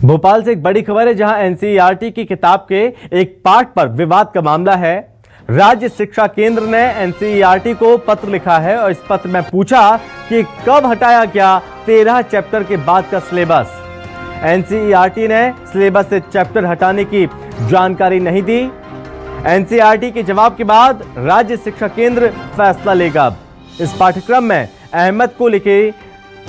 भोपाल से एक बड़ी खबर है, जहां एनसीईआरटी की किताब के एक पाठ पर विवाद का मामला है। राज्य शिक्षा केंद्र ने एनसीईआरटी को पत्र लिखा है और इस पत्र में पूछा कि कब हटाया गया 13 चैप्टर के बाद का सिलेबस। एनसीईआरटी ने सिलेबस से चैप्टर हटाने की जानकारी नहीं दी। एनसीईआरटी के जवाब के बाद राज्य शिक्षा केंद्र फैसला लेगा। इस पाठ्यक्रम में अहमद को लिखे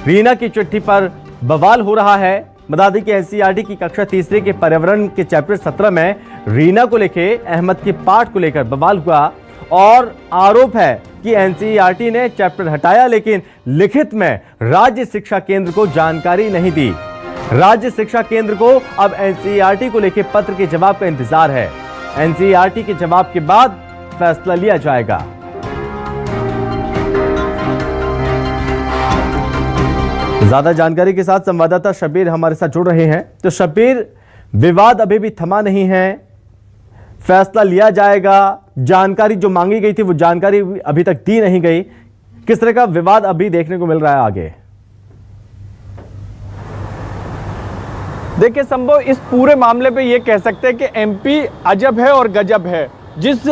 रीना की चिट्ठी पर बवाल हो रहा है। बता दें कि एनसीईआरटी की कक्षा तीसरी के पर्यावरण के चैप्टर 17 में रीना को लिखे अहमद के पाठ को लेकर बवाल हुआ और आरोप है कि एनसीईआरटी ने चैप्टर हटाया, लेकिन लिखित में राज्य शिक्षा केंद्र को जानकारी नहीं दी। राज्य शिक्षा केंद्र को अब एनसीईआरटी को लिखे पत्र के जवाब का इंतजार है। एनसीईआरटी के जवाब के बाद फैसला लिया जाएगा। ज्यादा जानकारी के साथ संवाददाता शब्बीर हमारे साथ जुड़ रहे हैं। तो शब्बीर, विवाद अभी भी थमा नहीं है, फैसला लिया जाएगा। जानकारी जो मांगी गई थी वो जानकारी अभी तक दी नहीं गई। किस तरह का विवाद अभी देखने को मिल रहा है आगे? देखिए संभव, इस पूरे मामले पे ये कह सकते हैं कि एमपी अजब है और गजब है। जिस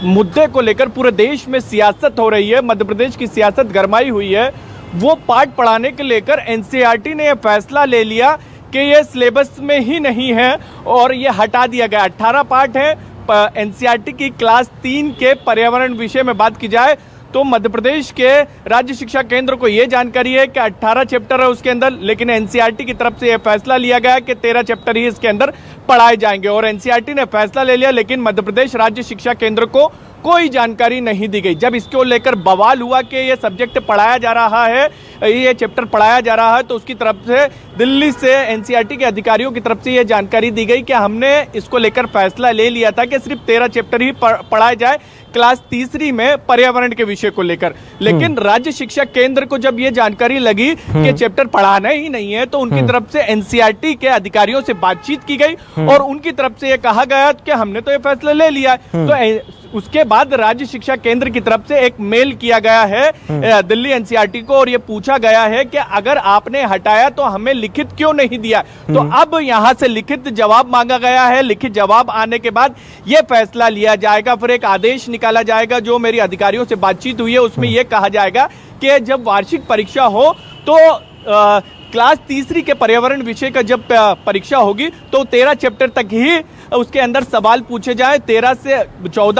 मुद्दे को लेकर पूरे देश में सियासत हो रही है, मध्य प्रदेश की सियासत गरमाई हुई है, वो पाठ पढ़ाने के लेकर एनसीईआरटी ने यह फैसला ले लिया कि ये सिलेबस में ही नहीं है और ये हटा दिया गया। 18 पाठ है एनसीईआरटी की क्लास 3 के पर्यावरण विषय में बात की जाए तो मध्य प्रदेश के राज्य शिक्षा केंद्र को ये जानकारी है कि 18 चैप्टर है उसके अंदर, लेकिन एनसीईआरटी की तरफ से यह फैसला लिया गया कि 13 चैप्टर ही इसके अंदर पढ़ाए जाएंगे और एनसीईआरटी ने फैसला ले लिया, लेकिन मध्य प्रदेश राज्य शिक्षा केंद्र को कोई जानकारी नहीं दी गई। जब इसको लेकर बवाल हुआ कि ये सब्जेक्ट पढ़ाया जा रहा है, ये चैप्टर पढ़ाया जा रहा है, तो उसकी तरफ से दिल्ली से एनसीईआरटी के अधिकारियों की तरफ से ये जानकारी दी गई कि हमने इसको लेकर फैसला ले लिया था कि सिर्फ 13 चैप्टर ही पढ़ाए जाए क्लास तीसरी में पर्यावरण के विषय को लेकर। लेकिन राज्य शिक्षा केंद्र को जब ये जानकारी लगी कि चैप्टर पढ़ाना ही नहीं है, तो उनकी तरफ से एनसीईआरटी के अधिकारियों से बातचीत की गई और उनकी तरफ से ये कहा गया कि हमने तो ये फैसला ले लिया। तो उसके बाद राज्य शिक्षा केंद्र की तरफ से एक मेल किया गया है दिल्ली एनसीईआरटी को और ये पूछा गया है कि अगर आपने हटाया तो हमें लिखित क्यों नहीं दिया। तो अब यहां से लिखित जवाब मांगा गया है। लिखित जवाब आने के बाद यह फैसला लिया जाएगा, फिर एक आदेश निकाला जाएगा। जो मेरी अधिकारियों से बातचीत हुई है उसमें यह कहा जाएगा कि जब वार्षिक परीक्षा हो तो क्लास तीसरी के पर्यावरण विषय का जब परीक्षा होगी तो 13 चैप्टर तक ही उसके अंदर सवाल पूछे जाए। 14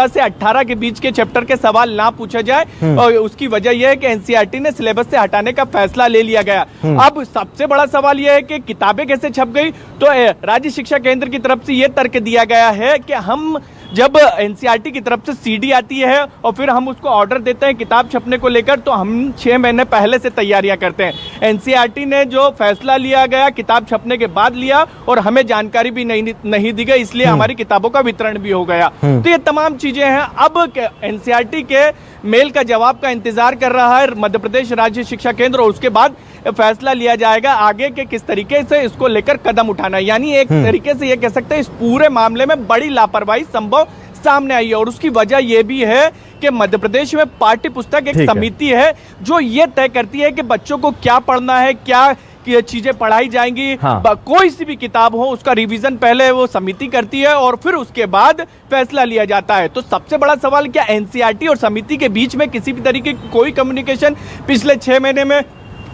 से 18 के बीच के चैप्टर के सवाल ना पूछे जाए और उसकी वजह यह है कि एनसीईआरटी ने सिलेबस से हटाने का फैसला ले लिया गया। अब सबसे बड़ा सवाल यह है कि किताबें कैसे छप गई। तो राज्य शिक्षा केंद्र की तरफ से यह तर्क दिया गया है कि हम जब एनसीईआरटी की तरफ से सीडी आती है और फिर हम उसको ऑर्डर देते हैं किताब छपने को लेकर, तो हम 6 महीने पहले से तैयारियां करते हैं। एनसीईआरटी ने जो फैसला लिया गया किताब छपने के बाद लिया और हमें जानकारी भी नहीं दी गई, इसलिए हमारी किताबों का वितरण भी हो गया। तो ये तमाम चीजें हैं। अब एनसीईआरटी के मेल का जवाब का इंतजार कर रहा है मध्य प्रदेश राज्य शिक्षा केंद्र और उसके बाद फैसला लिया जाएगा आगे के किस तरीके से इसको लेकर कदम उठाना है। यानी एक तरीके से ये कह सकते हैं इस पूरे मामले में बड़ी लापरवाही संभव सामने आई है और उसकी वजह यह भी है कि मध्य प्रदेश में पाठ्य पुस्तक एक समिति है जो ये तय करती है कि बच्चों को क्या पढ़ना है, क्या चीजें पढ़ाई जाएंगी। कोई सी भी किताब हो उसका रिवीजन पहले वो समिति करती है और फिर उसके बाद फैसला लिया जाता है। तो सबसे बड़ा सवाल, क्या एनसीईआरटी और समिति के बीच में किसी भी तरीके की कोई कम्युनिकेशन पिछले 6 महीने में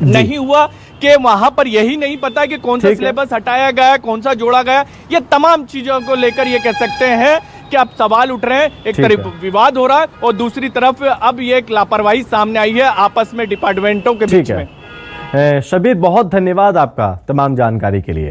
नहीं हुआ कि वहां पर यही नहीं पता कि कौन सा सिलेबस हटाया गया, कौन सा जोड़ा गया। ये तमाम चीजों को लेकर ये कह सकते हैं कि अब सवाल उठ रहे हैं। एक तरफ विवाद हो रहा है और दूसरी तरफ अब ये एक लापरवाही सामने आई है आपस में डिपार्टमेंटों के बीच में। शब्बीर, बहुत धन्यवाद आपका तमाम जानकारी के लिए।